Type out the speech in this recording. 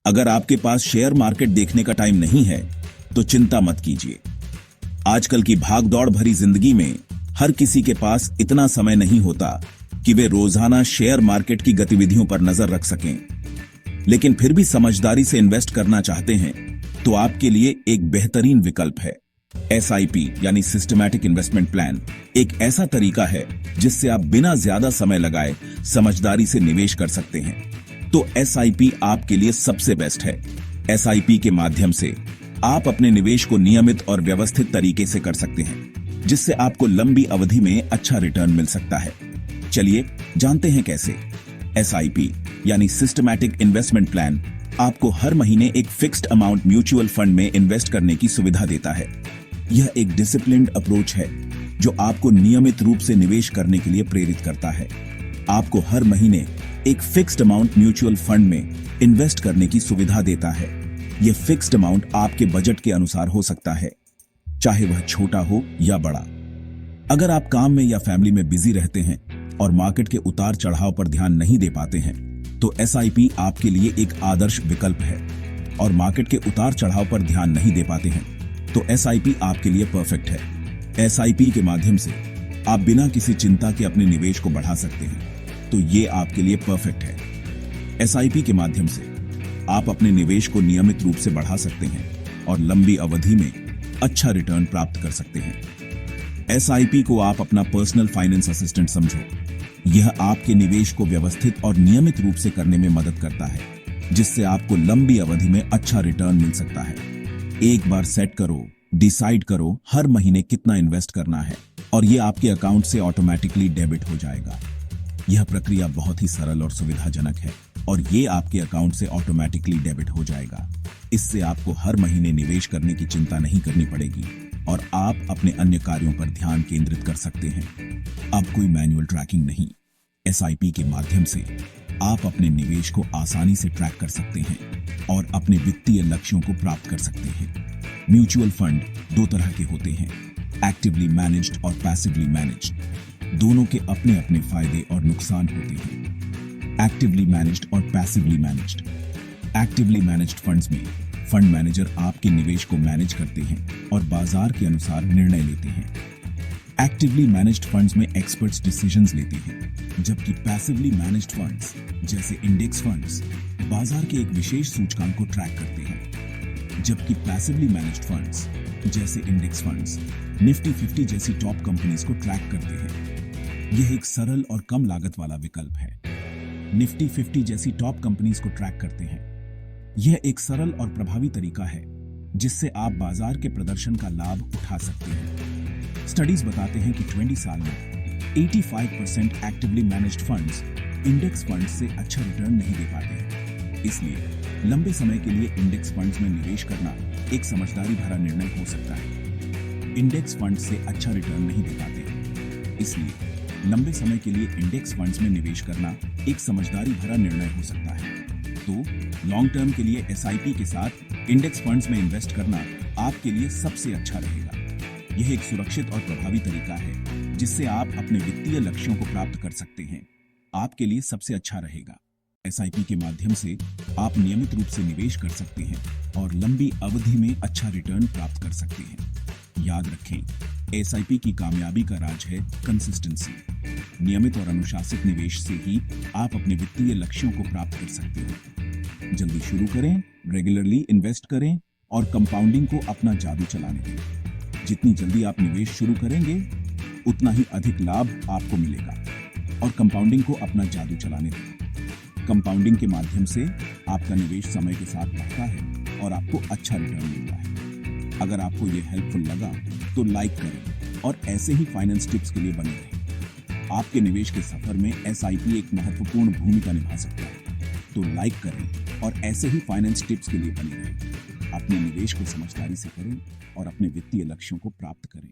अगर आपके पास share market देखने का टाइम नहीं है तो चिंता मत कीजिए। आजकल की भागदौड़ भरी जिंदगी में हर किसी के पास इतना समय नहीं होता कि वे रोजाना शेयर मार्केट की गतिविधियों पर नजर रख सकें। लेकिन फिर भी समझदारी से इन्वेस्ट करना चाहते हैं तो आपके लिए एक बेहतरीन विकल्प है। एसआईपी यानी सिस्टमैटिक इन्वेस्टमेंट प्लान एक ऐसा तरीका है जिससे आप बिना ज्यादा समय लगाए समझदारी से निवेश कर सकते हैं। तो एसआईपी आपके लिए सबसे बेस्ट है। एसआईपी के माध्यम से आप अपने निवेश को नियमित और व्यवस्थित तरीके से कर सकते हैं, जिससे आपको लंबी अवधि में अच्छा रिटर्न मिल सकता है। चलिए जानते हैं कैसे। एसआईपी यानी सिस्टमैटिक इन्वेस्टमेंट प्लान आपको हर महीने एक फिक्स्ड अमाउंट म्यूचुअल फंड में इन्वेस्ट करने की सुविधा देता है। यह एक डिसिप्लिन्ड अप्रोच है जो आपको नियमित रूप से निवेश करने के लिए प्रेरित करता है। आपको हर महीने एक फिक्स्ड अमाउंट म्यूचुअल फंड में इन्वेस्ट करने की सुविधा देता है। यह फिक्स्ड अमाउंट आपके बजट के अनुसार हो सकता है, चाहे वह छोटा हो या बड़ा। अगर आप काम में या फैमिली में बिजी रहते हैं और मार्केट के उतार चढ़ाव पर ध्यान नहीं दे पाते हैं तो एसआईपी आपके लिए एक आदर्श विकल्प है। और मार्केट के उतार चढ़ाव पर ध्यान नहीं दे पाते हैं तो एसआईपी आपके लिए परफेक्ट है। एसआईपी के माध्यम से आप बिना किसी चिंता के अपने निवेश को बढ़ा सकते हैं, तो ये आपके लिए परफेक्ट है। एसआईपी के माध्यम से आप अपने निवेश को नियमित रूप से बढ़ा सकते हैं और लंबी अवधि में अच्छा रिटर्न प्राप्त कर सकते हैं। एसआईपी को आप अपना पर्सनल फाइनेंस असिस्टेंट समझो। यह आपके निवेश को व्यवस्थित और नियमित रूप से करने में मदद करता है, जिससे आपको लंबी अवधि में अच्छा रिटर्न मिल सकता है। एक बार सेट करो, डिसाइड करो हर महीने कितना इन्वेस्ट करना है और यह आपके अकाउंट से ऑटोमेटिकली डेबिट हो जाएगा। यह प्रक्रिया बहुत ही सरल और सुविधाजनक है और ये आपके अकाउंट से ऑटोमेटिकली डेबिट हो जाएगा। इससे आपको हर महीने निवेश करने की चिंता नहीं करनी पड़ेगी और आप अपने अन्य कार्यों पर ध्यान केंद्रित कर सकते हैं। अब कोई मैनुअल ट्रैकिंग नहीं। एसआईपी के माध्यम से आप अपने निवेश को आसानी से ट्रैक कर सकते हैं और अपने वित्तीय लक्ष्यों को प्राप्त कर सकते हैं। म्यूचुअल फंड दो तरह के होते हैं, एक्टिवली मैनेज्ड और पैसिवली मैनेज्ड। दोनों के अपने अपने फायदे और नुकसान होते हैं। एक्टिवली मैनेज्ड और passively managed. Actively managed funds में फंड मैनेजर आपके निवेश को मैनेज करते हैं और बाजार के अनुसार निर्णय लेते हैं। एक्टिवली मैनेज्ड फंड्स में एक्सपर्ट्स डिसीजंस लेते हैं, जबकि पैसिवली मैनेज्ड फंड्स जैसे इंडेक्स फंड्स बाजार के एक विशेष सूचकांक को ट्रैक करते हैं। जबकि पैसिवली मैनेज्ड फंड्स जैसे इंडेक्स फंड्स निफ्टी 50 जैसी टॉप कंपनीज को ट्रैक करते हैं। यह एक सरल और कम लागत वाला विकल्प है। निफ्टी 50 जैसी टॉप कंपनीज को ट्रैक करते हैं। यह एक सरल और प्रभावी तरीका है जिससे आप बाजार के प्रदर्शन का लाभ उठा सकते हैं। स्टडीज बताते हैं कि 20 साल में 85% actively managed funds index funds से अच्छा रिटर्न नहीं दे पाते हैं। इसलिए लंबे समय के लिए इंडेक्स फंड्स में निवेश करना एक समझदारी भरा निर्णय हो सकता है। इंडेक्स फंड्स से अच्छा रिटर्न नहीं दे पाते, इसलिए लंबे समय के लिए इंडेक्स फंड्स में निवेश करना एक समझदारी भरा निर्णय हो सकता है। तो लॉन्ग टर्म के लिए एसआईपी के साथ इंडेक्स फंड्स में इन्वेस्ट करना आपके लिए सबसे अच्छा रहेगा। यह एक सुरक्षित और प्रभावी तरीका है जिससे आप अपने वित्तीय लक्ष्यों को प्राप्त कर सकते हैं। आपके लिए सबसे अच्छा रहेगा। एसआईपी के माध्यम से आप नियमित रूप से निवेश कर सकते हैं और लंबी अवधि में अच्छा रिटर्न प्राप्त कर सकते हैं। याद रखें, एसआईपी की कामयाबी का राज है कंसिस्टेंसी। नियमित और अनुशासित निवेश से ही आप अपने वित्तीय लक्ष्यों को प्राप्त कर सकते हैं। जल्दी शुरू करें, रेगुलरली इन्वेस्ट करें और कंपाउंडिंग को अपना जादू चलाने दें। जितनी जल्दी आप निवेश शुरू करेंगे उतना ही अधिक लाभ आपको मिलेगा। और कंपाउंडिंग को अपना जादू चलाने दें। कंपाउंडिंग के माध्यम से आपका निवेश समय के साथ बढ़ता है और आपको अच्छा रिटर्न मिलता है। अगर आपको ये हेल्पफुल लगा तो लाइक करें और ऐसे ही फाइनेंस टिप्स के लिए बने रहें। आपके निवेश के सफर में एसआईपी एक महत्वपूर्ण भूमिका निभा सकता है। तो लाइक करें और ऐसे ही फाइनेंस टिप्स के लिए बने रहें। अपने निवेश को समझदारी से करें और अपने वित्तीय लक्ष्यों को प्राप्त करें।